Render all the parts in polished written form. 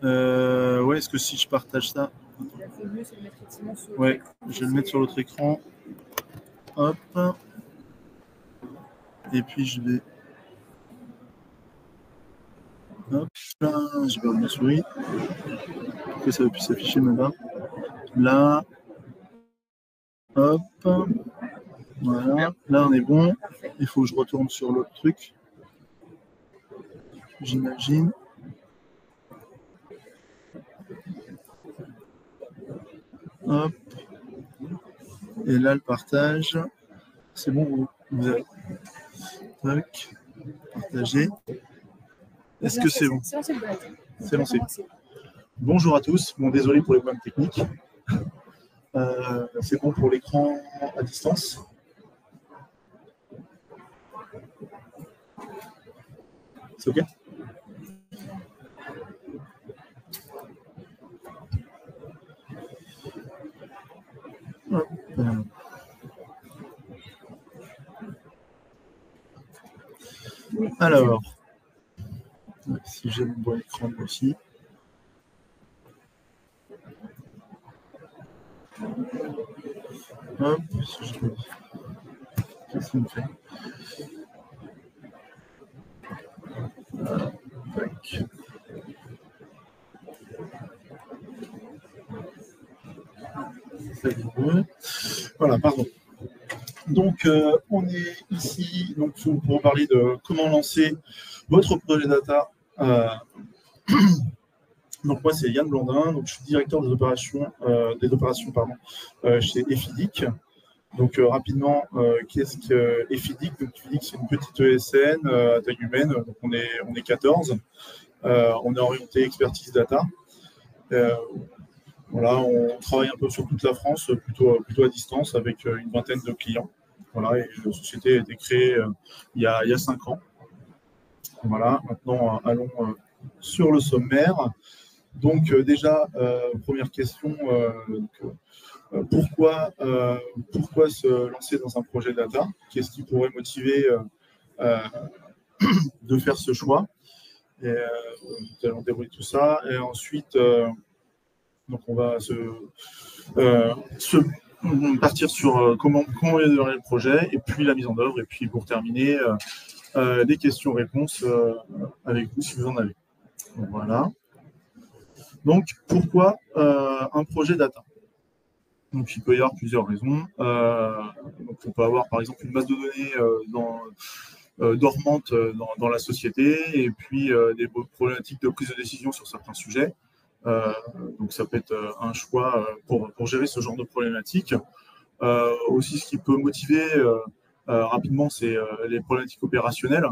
Ouais, est-ce que si je partage ça? Le mieux, c'est de mettre effectivement sur ouais, je vais le mettre sur l'autre écran. Hop. Et puis je vais. Hop. J'ai perdu ma souris. Pourquoi ça va plus s'afficher maintenant? Là. Hop. Voilà. Là, on est bon. Il faut que je retourne sur l'autre truc. J'imagine. Hop. Et là, le partage. C'est bon, vous avez. Tac. Partager. Est-ce que c'est bon? C'est lancé. Bonjour à tous. Bon, désolé pour les problèmes techniques. C'est bon pour l'écran à distance. C'est OK? Hop. Alors, si j'ai mon bon écran aussi. Hop, si je peux. Qu'est-ce qu'il me fait? Tac. Voilà, pardon. Donc, on est ici donc, pour parler de comment lancer votre projet data. Donc, moi, c'est Yann Blondin, donc, je suis directeur des opérations chez Effidic. Donc, rapidement, qu'est-ce que Effidic? Donc, Effidic, c'est une petite ESN à taille humaine, donc on est 14. On est orienté expertise data. Voilà, on travaille un peu sur toute la France, plutôt à distance, avec une vingtaine de clients. Voilà, et la société a été créée il y a 5 ans. Voilà, maintenant, allons sur le sommaire. Donc, déjà, première question, pourquoi se lancer dans un projet data? Qu'est-ce qui pourrait motiver de faire ce choix? Et nous allons dérouler tout ça. Et ensuite, donc on va partir sur comment démarrer le projet, et puis la mise en œuvre, et puis pour terminer, des questions-réponses avec vous si vous en avez. Donc, voilà. Donc, pourquoi un projet data? Donc, il peut y avoir plusieurs raisons. Donc, on peut avoir par exemple une base de données dormante dans la société, et puis des problématiques de prise de décision sur certains sujets. Donc, ça peut être un choix pour gérer ce genre de problématiques. Aussi, ce qui peut motiver rapidement, c'est les problématiques opérationnelles,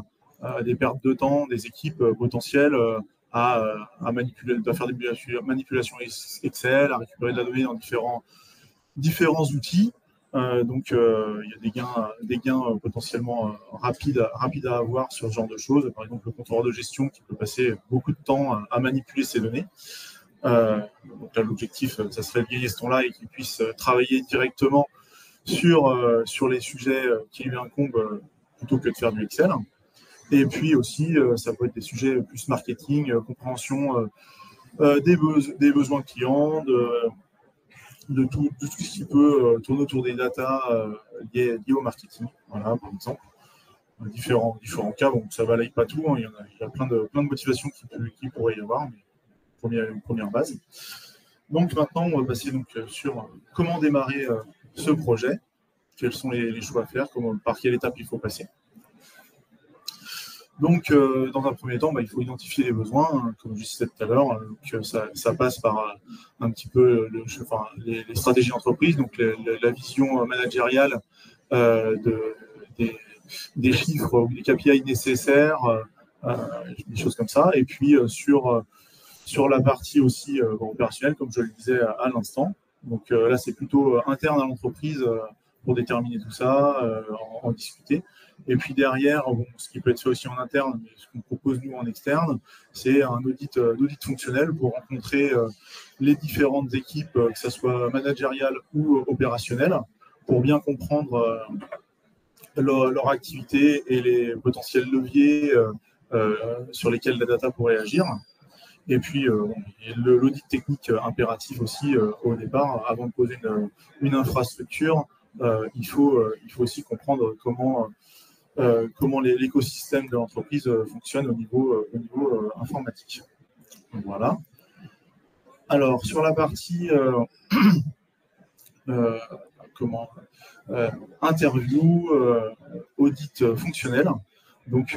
des pertes de temps, des équipes potentielles à faire des manipulations Excel, à récupérer de la donnée dans différents outils. Donc, il y a des gains potentiellement rapides à avoir sur ce genre de choses. Par exemple, le contrôleur de gestion qui peut passer beaucoup de temps à manipuler ces données. Donc là, l'objectif, ça serait de gagner ce temps-là et qu'il puisse travailler directement sur les sujets qui lui incombent plutôt que de faire du Excel. Et puis aussi, ça peut être des sujets plus marketing, compréhension des besoins clients, de tout ce qui peut tourner autour des data liés au marketing. Voilà, par exemple. Différents cas, bon, ça ne balaye pas tout, hein, il y a plein de motivations qui pourrait y avoir, mais première base. Donc maintenant, on va passer sur comment démarrer ce projet, quels sont les choix à faire, par quelle étape il faut passer. Donc, dans un premier temps, il faut identifier les besoins, hein, comme je disais tout à l'heure. Ça passe par un petit peu les stratégies d'entreprise, donc la vision managériale des chiffres ou des KPI nécessaires, des choses comme ça. Et puis, sur la partie aussi opérationnelle, comme je le disais à l'instant. Donc là, c'est plutôt interne à l'entreprise pour déterminer tout ça, en discuter. Et puis derrière, ce qui peut être fait aussi en interne, mais ce qu'on propose nous en externe, c'est un audit fonctionnel pour rencontrer les différentes équipes, que ce soit managériales ou opérationnelles, pour bien comprendre leur activité et les potentiels leviers sur lesquels la data pourrait agir. Et puis, l'audit technique impératif aussi au départ, avant de poser une infrastructure, il faut aussi comprendre comment l'écosystème de l'entreprise fonctionne au niveau informatique. Voilà. Alors, sur la partie interview, audit fonctionnel. Donc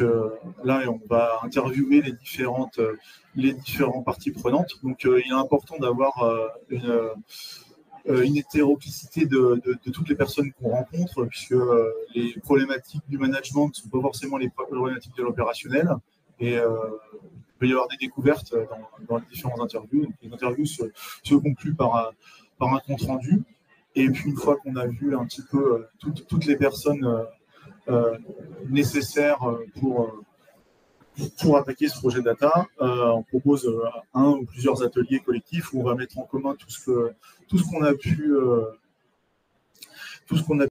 là, on va interviewer les différentes parties prenantes. Donc il est important d'avoir une hétéroclicité de toutes les personnes qu'on rencontre, puisque les problématiques du management ne sont pas forcément les problématiques de l'opérationnel. Et il peut y avoir des découvertes dans les différentes interviews. Donc, les interviews se concluent par un compte rendu. Et puis, une fois qu'on a vu un petit peu toutes les personnes nécessaires pour attaquer ce projet data, on propose un ou plusieurs ateliers collectifs où on va mettre en commun tout ce qu'on a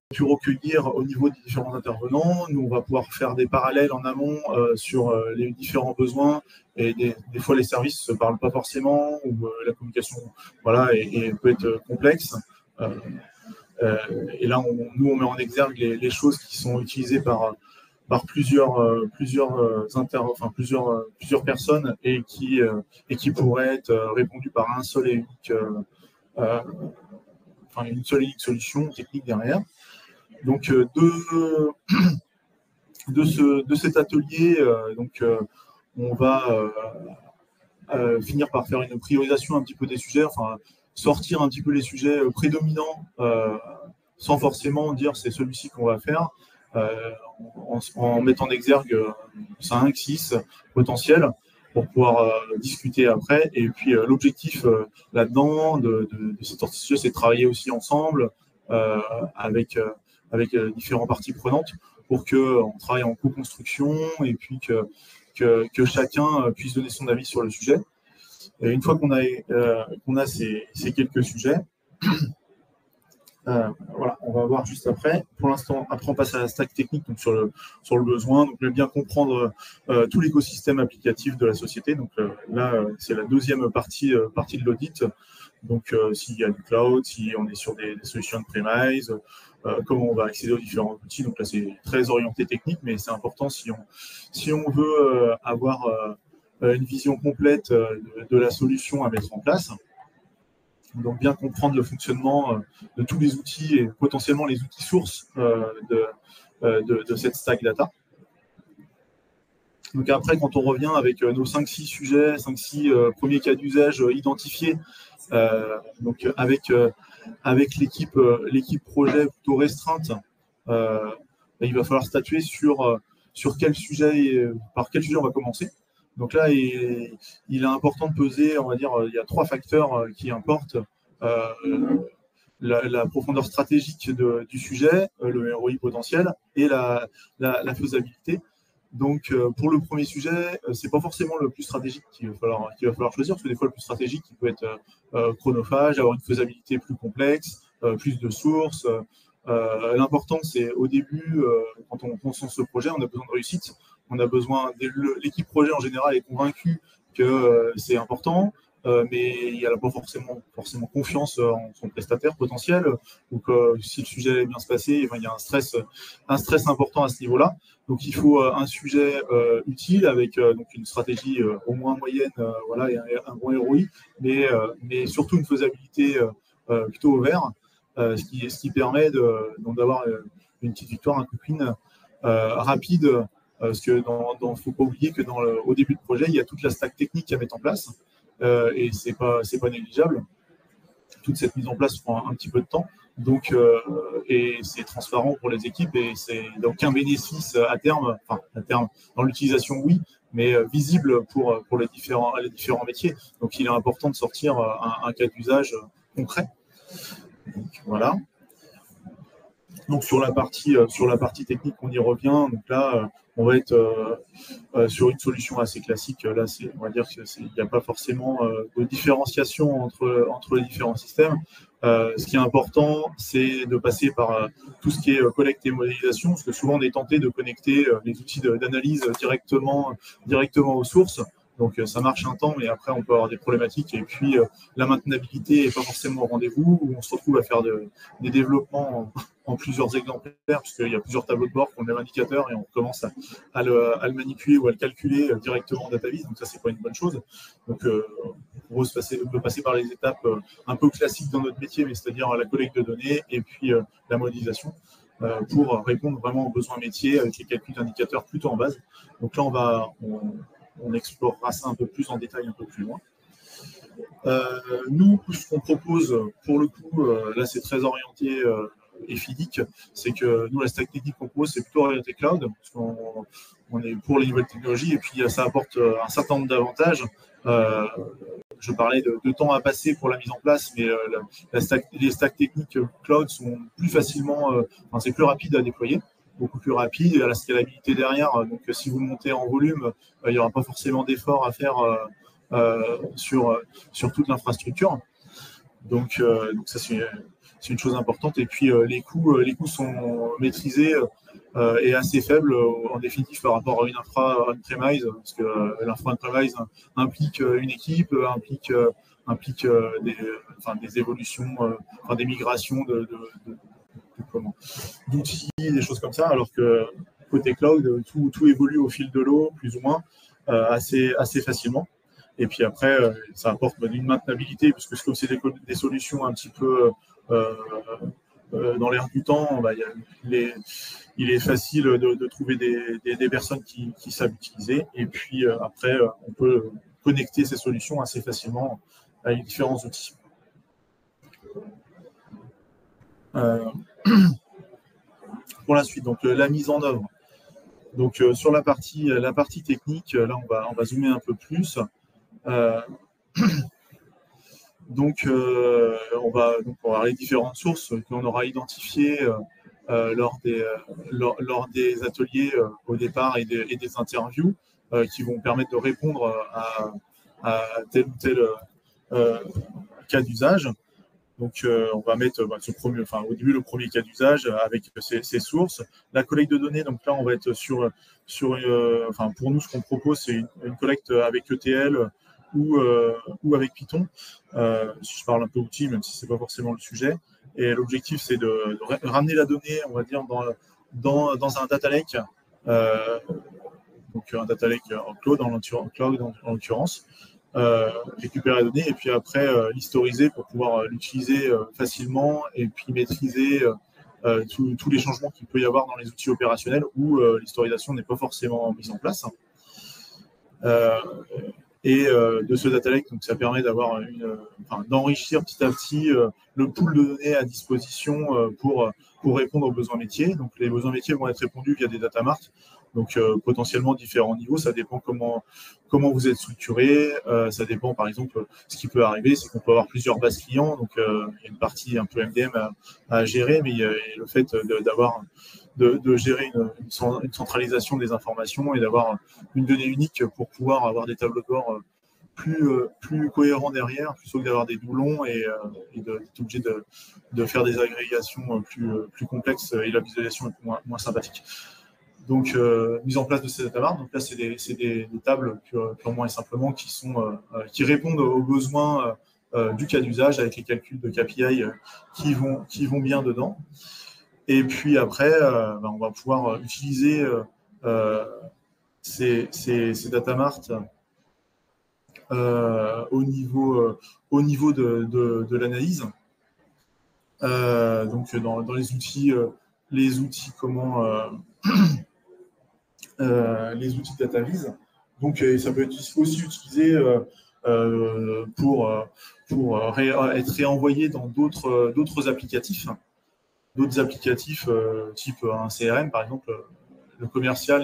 pu recueillir au niveau des différents intervenants. Nous, on va pouvoir faire des parallèles en amont sur les différents besoins. Et des fois, les services ne se parlent pas forcément, ou la communication peut être complexe. Et là, on met en exergue les choses qui sont utilisées par plusieurs personnes et qui pourraient être répondues par un seul et unique une seule et unique solution technique derrière. Donc, de cet atelier, on va finir par faire une priorisation un petit peu des sujets, sortir un petit peu les sujets prédominants sans forcément dire c'est celui-ci qu'on va faire, en mettant en exergue 5, 6 potentiels pour pouvoir discuter après. Et puis l'objectif là-dedans de cet institut, c'est de travailler aussi ensemble avec différentes parties prenantes pour qu'on travaille en co-construction et puis que chacun puisse donner son avis sur le sujet. Et une fois qu'on a ces quelques sujets, on va voir juste après. Pour l'instant, après on passe à la stack technique, donc sur le besoin, donc bien comprendre tout l'écosystème applicatif de la société. Donc là, c'est la deuxième partie de l'audit. Donc s'il y a du cloud, si on est sur des solutions on-premise, comment on va accéder aux différents outils. Donc là, c'est très orienté technique, mais c'est important si on veut avoir une vision complète de la solution à mettre en place. Donc, bien comprendre le fonctionnement de tous les outils et potentiellement les outils sources de cette stack data. Donc après, quand on revient avec nos 5-6 sujets, 5-6 premiers cas d'usage identifiés, donc avec l'équipe projet plutôt restreinte, il va falloir statuer sur quel sujet, par quel sujet on va commencer. Donc là, il est important de peser, on va dire, il y a 3 facteurs qui importent. La profondeur stratégique du sujet, le ROI potentiel et la faisabilité. Donc, pour le premier sujet, ce n'est pas forcément le plus stratégique qu'il va falloir choisir, parce que des fois, le plus stratégique, il peut être chronophage, avoir une faisabilité plus complexe, plus de sources. L'important, c'est au début, quand on concentre ce projet, on a besoin de réussite. On a besoin, l'équipe projet en général est convaincue que c'est important, mais il n'y a pas forcément confiance en son prestataire potentiel, ou que si le sujet allait bien se passer, il y a un stress important à ce niveau-là. Donc il faut un sujet utile avec donc une stratégie au moins moyenne, et un bon ROI, mais surtout une faisabilité plutôt au vert, ce qui permet d'avoir une petite victoire, un quick win rapide. Parce que ne faut pas oublier que au début de projet, il y a toute la stack technique à mettre en place et c'est pas négligeable. Toute cette mise en place prend un petit peu de temps, donc et c'est transparent pour les équipes et c'est aucun bénéfice à terme dans l'utilisation oui, mais visible pour les différents métiers. Donc il est important de sortir un cas d'usage concret. Donc, voilà. Donc sur la partie technique, on y revient. Donc là, on va être sur une solution assez classique. Là, on va dire qu'il n'y a pas forcément de différenciation entre les différents systèmes. Ce qui est important, c'est de passer par tout ce qui est collecte et modélisation, parce que souvent on est tenté de connecter les outils d'analyse directement aux sources. Donc, ça marche un temps, mais après, on peut avoir des problématiques. Et puis, la maintenabilité n'est pas forcément au rendez-vous, où on se retrouve à faire des développements en plusieurs exemplaires, puisqu'il y a plusieurs tableaux de bord qui ont le même indicateur, et on commence à le manipuler ou à le calculer directement en DataVis. Donc, ça, c'est pas une bonne chose. Donc, on peut passer par les étapes un peu classiques dans notre métier, mais c'est-à-dire la collecte de données et puis la modélisation, pour répondre vraiment aux besoins métiers avec les calculs d'indicateurs plutôt en base. Donc là, on explorera ça un peu plus en détail, un peu plus loin. Nous, ce qu'on propose, pour le coup, là, c'est très orienté et physique, c'est que nous, la stack technique qu'on propose, c'est plutôt orienté cloud, parce qu'on est pour les nouvelles technologies, et puis ça apporte un certain nombre d'avantages. Je parlais de temps à passer pour la mise en place, mais les stacks techniques cloud sont plus facilement, c'est plus rapide à déployer, beaucoup plus rapide, et à la scalabilité derrière. Donc, si vous montez en volume, il n'y aura pas forcément d'efforts à faire sur toute l'infrastructure. Donc ça, c'est une chose importante. Et puis, les coûts sont maîtrisés et assez faibles, en définitive, par rapport à une infra on-premise, parce que l'infra on-premise implique une équipe, implique des évolutions, des migrations d'outils, des choses comme ça, alors que côté cloud, tout évolue au fil de l'eau, plus ou moins, assez facilement. Et puis après, ça apporte une maintenabilité, parce que comme c'est des solutions un petit peu dans l'air du temps, il est facile de trouver des personnes qui savent utiliser. Et puis après, on peut connecter ces solutions assez facilement avec différents outils. Pour la suite, donc la mise en œuvre. Donc sur la partie technique, là on va zoomer un peu plus. Donc on va avoir les différentes sources qu'on aura identifiées lors des ateliers au départ et des interviews qui vont permettre de répondre à tel ou tel cas d'usage. Donc, on va mettre au début le premier cas d'usage avec ces sources. La collecte de données, donc là, on va être sur pour nous, ce qu'on propose, c'est une collecte avec ETL ou avec Python. Si je parle un peu outil, même si ce n'est pas forcément le sujet. Et l'objectif, c'est de ramener la donnée, on va dire, dans un data lake. Donc, un data lake en cloud, en l'occurrence. Récupérer la donnée et puis après l'historiser pour pouvoir l'utiliser facilement et puis maîtriser tous les changements qu'il peut y avoir dans les outils opérationnels où l'historisation n'est pas forcément mise en place. De ce data lake, donc ça permet d'enrichir petit à petit le pool de données à disposition pour répondre aux besoins métiers. Donc les besoins métiers vont être répondus via des data marts. Donc potentiellement différents niveaux, ça dépend comment vous êtes structuré. Ça dépend, par exemple, ce qui peut arriver, c'est qu'on peut avoir plusieurs bases clients. Donc il y a une partie un peu MDM à gérer, mais il y a le fait de gérer une centralisation des informations et d'avoir une donnée unique pour pouvoir avoir des tableaux de bord plus cohérents derrière, plutôt que d'avoir des doublons et d'être obligé de faire des agrégations plus complexes et la visualisation est moins sympathique. Donc, mise en place de ces data marts. Donc là, c'est des tables purement et simplement qui répondent aux besoins du cas d'usage avec les calculs de KPI qui vont bien dedans. Et puis après, on va pouvoir utiliser ces data marts au niveau de l'analyse. Donc dans les outils les outils de DataVis. Donc, ça peut être aussi utilisé pour être réenvoyé dans d'autres applicatifs. D'autres applicatifs type un CRM, par exemple. Le commercial,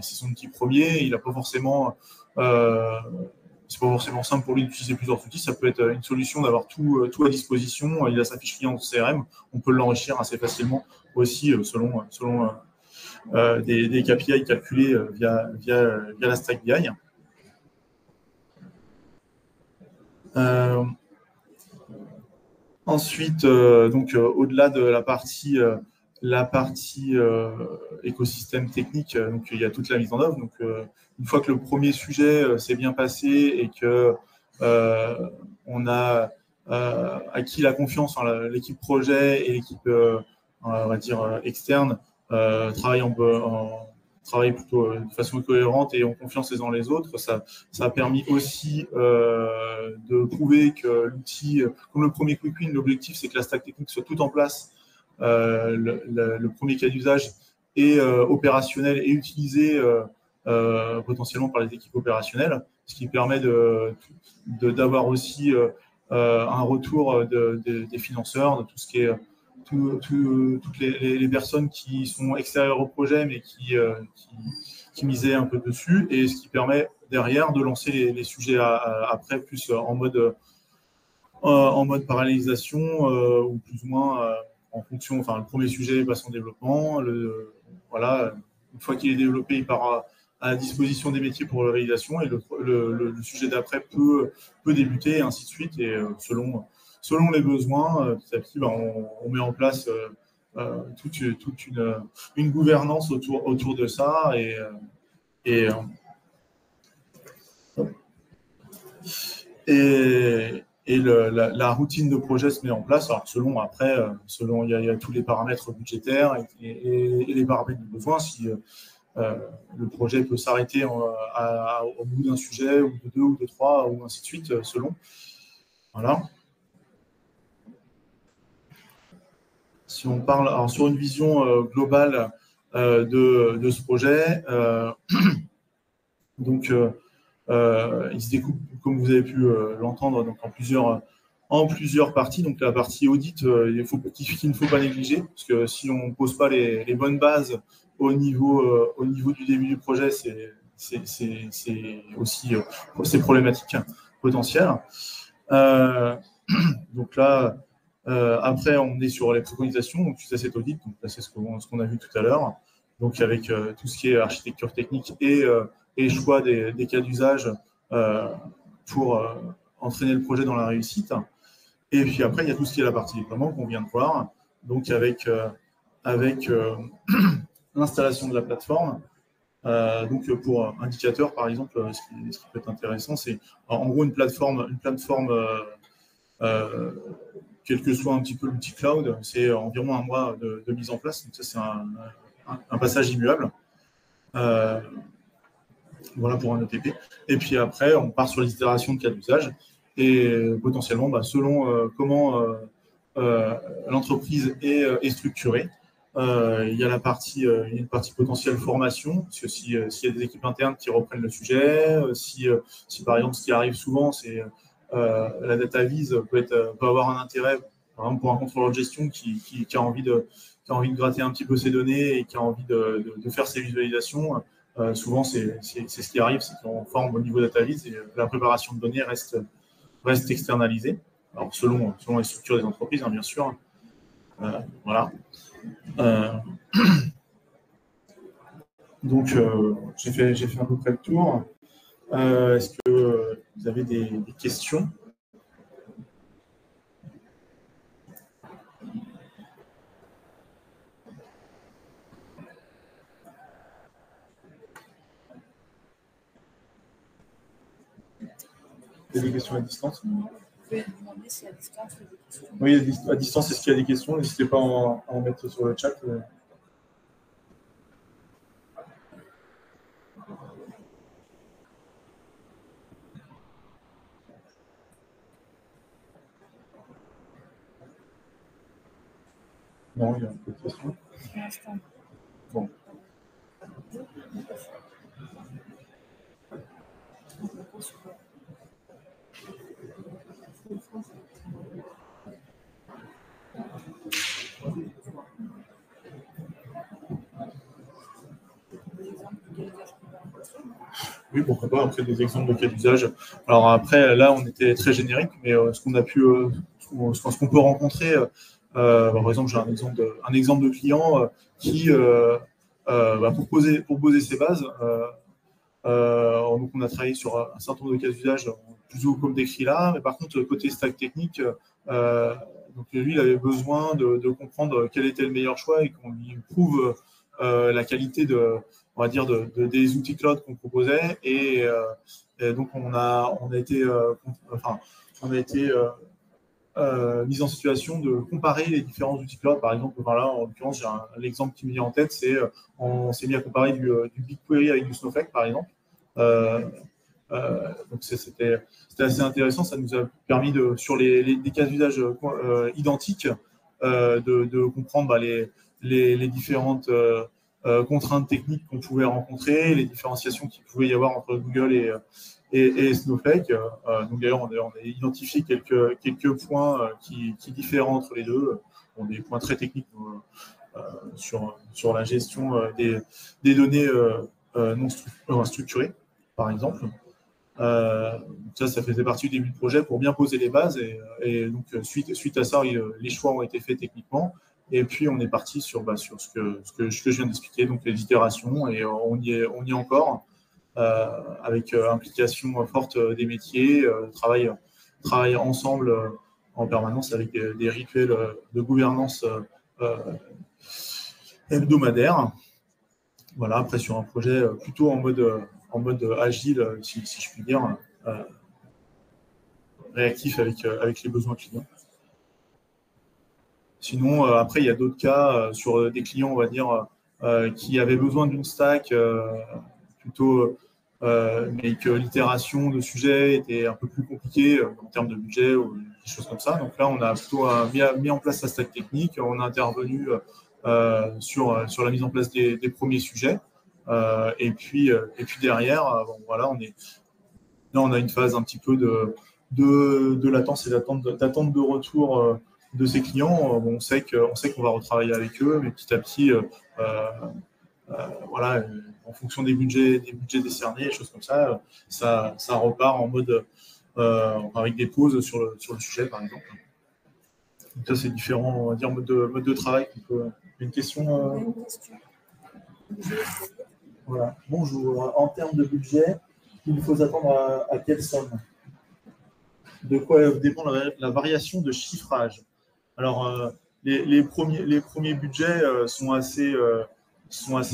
c'est son outil premier, il n'a pas forcément... c'est pas forcément simple pour lui d'utiliser plusieurs outils. Ça peut être une solution d'avoir tout à disposition. Il a sa fiche client CRM. On peut l'enrichir assez facilement aussi selon des KPI calculés via la stack BI. Ensuite, au-delà de la partie la partie écosystème technique, donc il y a toute la mise en œuvre. Donc, une fois que le premier sujet s'est bien passé et que on a acquis la confiance en l'équipe projet et l'équipe, on va dire, externe, travaillent plutôt de façon cohérente et ont confiance les uns les autres. Ça a permis aussi de prouver que l'outil, comme le premier Quick Win, l'objectif, c'est que la stack technique soit tout en place. Le premier cas d'usage est opérationnel et utilisé potentiellement par les équipes opérationnelles, ce qui permet d'avoir aussi un retour des financeurs, de tout ce qui est toutes les personnes qui sont extérieures au projet mais qui misaient un peu dessus, et ce qui permet derrière de lancer les sujets après plus en mode parallélisation ou plus ou moins en fonction, enfin le premier sujet passe en développement, voilà, une fois qu'il est développé, il part à la disposition des métiers pour la réalisation, et le sujet d'après peut débuter, et ainsi de suite, et selon les besoins, petit à petit, on met en place toute une gouvernance autour de ça, et la routine de projet se met en place. Alors selon il y a tous les paramètres budgétaires et les paramètres de besoin. Si le projet peut s'arrêter au bout d'un sujet, ou de deux, ou de trois, ou ainsi de suite, selon. Voilà. Si on parle alors, sur une vision globale de ce projet, donc il se découpe, comme vous avez pu l'entendre, donc en plusieurs parties. Donc la partie audit, qu'il ne faut pas négliger, parce que si on ne pose pas les bonnes bases au niveau du début du projet, c'est aussi c'est problématique potentielle. Donc là, après, on est sur les préconisations, donc c'est cet audit, donc là, c'est ce qu'on a vu tout à l'heure, donc avec tout ce qui est architecture technique et choix des cas d'usage pour entraîner le projet dans la réussite. Et puis après, il y a tout ce qui est la partie déploiement qu'on vient de voir, donc avec l'installation de la plateforme. Donc pour indicateur, par exemple, ce qui peut être intéressant, c'est en gros une plateforme quel que soit un petit peu l'outil cloud, c'est environ un mois de mise en place. Donc ça, c'est un passage immuable. Voilà pour un ETP. Et puis après, on part sur les itérations de cas d'usage. Et potentiellement, selon comment l'entreprise est structurée, il y a une partie potentielle formation, parce que s'il y a des équipes internes qui reprennent le sujet, si par exemple, ce qui arrive souvent, c'est la data vise peut avoir un intérêt, par exemple, pour un contrôleur de gestion qui a envie de gratter un petit peu ses données et qui a envie de faire ses visualisations. Souvent, c'est ce qui arrive, c'est qu'on forme au niveau data vise et la préparation de données reste externalisée. Alors, selon les structures des entreprises, hein, bien sûr. Voilà. Donc, j'ai fait à peu près le tour. Est-ce que vous avez des questions ? Il y a des questions à distance ? Vous pouvez demander si à distance il y a des questions. Oui, à distance, est-ce qu'il y a des questions? N'hésitez pas à en mettre sur le chat. Non, il y a un peu de questions. Pour l'instant. Bon. Oui, pourquoi pas, après des exemples de cas d'usage. Alors après, là, on était très générique, mais ce qu'on peut rencontrer, par exemple, j'ai un exemple de client qui, pour poser ses bases, donc on a travaillé sur un certain nombre de cas d'usage, plus ou comme décrit là, mais par contre, côté stack technique, donc lui, il avait besoin de comprendre quel était le meilleur choix et qu'on lui prouve la qualité on va dire, des outils cloud qu'on proposait. Et donc, on a été, mise en situation de comparer les différents outils cloud. Par exemple, là, en l'occurrence, l'exemple qui me vient en tête, c'est on s'est mis à comparer du BigQuery avec du Snowflake, par exemple. Donc, c'était assez intéressant. Ça nous a permis, sur des cas d'usage identiques, de comprendre les différentes contraintes techniques qu'on pouvait rencontrer, les différenciations qu'il pouvait y avoir entre Google et Snowflake. Donc d'ailleurs, on a identifié quelques points qui diffèrent entre les deux. Des points très techniques sur la gestion des données non structurées, par exemple. Ça faisait partie du début du projet pour bien poser les bases. Et donc, suite à ça, les choix ont été faits techniquement. Et puis, on est parti sur ce que je viens d'expliquer, donc les itérations. Et on y est encore. Avec implication forte des métiers, travail ensemble en permanence avec des rituels de gouvernance hebdomadaire. Voilà, après sur un projet plutôt en mode agile, si je puis dire, réactif avec les besoins clients. Sinon, après, il y a d'autres cas sur des clients, on va dire, qui avaient besoin d'une stack plutôt mais que l'itération de sujet était un peu plus compliquée en termes de budget ou des choses comme ça. Donc là, on a plutôt mis en place la stack technique. On a intervenu sur la mise en place des premiers sujets. Et puis derrière, voilà, on a une phase un petit peu de latence et d'attente de retour de ces clients. On sait qu'on va retravailler avec eux, mais petit à petit, voilà, en fonction des budgets décernés, des choses comme ça, ça repart en mode avec des pauses sur le sujet, par exemple. Donc ça, c'est différent, on va dire, mode de travail. Une question Voilà. Bonjour. En termes de budget, il faut s'attendre à quelle somme? De quoi dépend la variation de chiffrage? Alors, les premiers budgets sont assez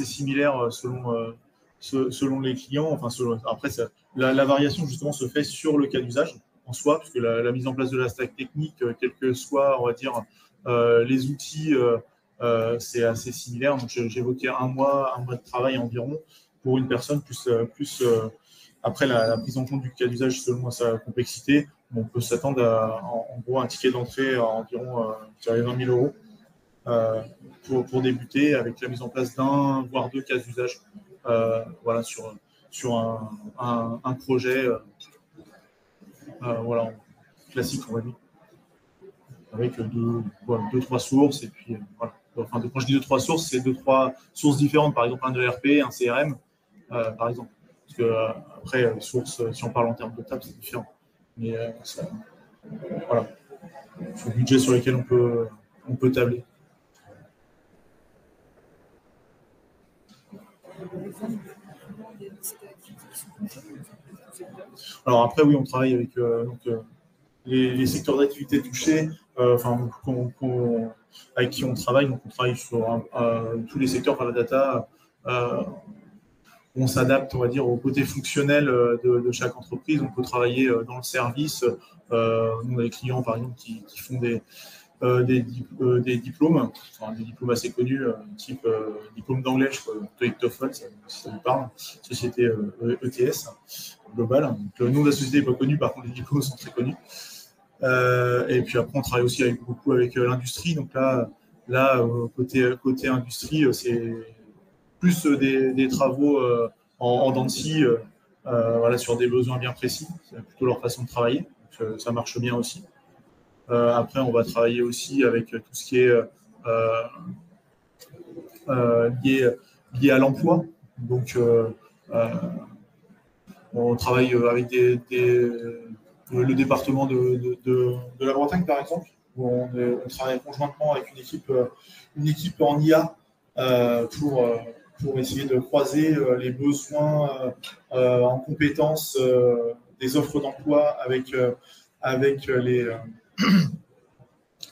similaires selon les clients. Enfin, après, la variation, justement, se fait sur le cas d'usage en soi, puisque la mise en place de la stack technique, quels que soient, on va dire, les outils, c'est assez similaire. Donc, j'évoquais un mois de travail environ pour une personne, plus après la prise en compte du cas d'usage selon sa complexité. On peut s'attendre à, en gros, un ticket d'entrée à environ 20 000 € pour débuter avec la mise en place d'un, voire deux cas d'usage voilà, sur un projet voilà, classique, on va dire, avec deux, trois sources. Et puis, voilà. Enfin, quand je dis deux, trois sources, c'est deux, trois sources différentes. Par exemple, un ERP, un CRM, par exemple. Parce que, après, les sources, si on parle en termes de table, c'est différent. Mais voilà, c'est le budget sur lequel on peut tabler. Alors après, oui, on travaille avec les secteurs d'activité touchés, avec qui on travaille. Donc, on travaille sur tous les secteurs par la data. On s'adapte, on va dire, au côté fonctionnel de chaque entreprise. On peut travailler dans le service. Nous, on a des clients, par exemple, qui font des diplômes, enfin, des diplômes assez connus, type diplôme d'anglais, je crois, TOEIC, TOEFL, si ça vous parle, société ETS, globale. Donc, le nom de la société n'est pas connu, par contre, les diplômes sont très connus. Et puis après, on travaille aussi beaucoup avec l'industrie. Donc là côté industrie, c'est plus des travaux en dents de scie, voilà, sur des besoins bien précis. C'est plutôt leur façon de travailler. Donc, ça marche bien aussi. Après, on va travailler aussi avec tout ce qui est lié à l'emploi. Donc, on travaille avec le département de la Bretagne, par exemple, où on travaille conjointement avec une équipe en IA pour essayer de croiser les besoins en compétences des offres d'emploi avec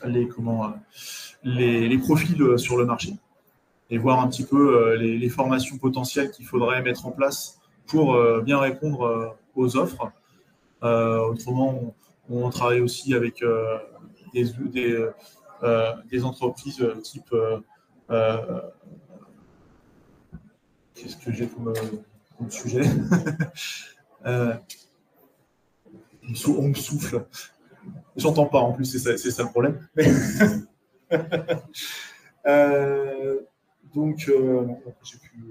les profils sur le marché et voir un petit peu les formations potentielles qu'il faudrait mettre en place pour bien répondre aux offres. Autrement, on travaille aussi avec des entreprises type qu'est-ce que j'ai comme sujet on me souffle. J'entends pas en plus, c'est ça le problème. Donc, j'ai plus.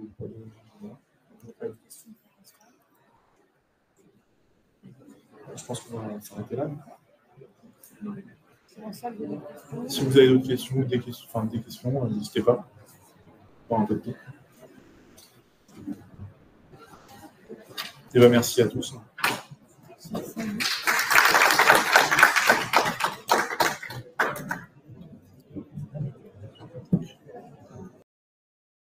Je pense qu'on va s'arrêter là. Si vous avez d'autres questions, des questions, n'hésitez pas. Un peu de temps. Et bien, merci à tous.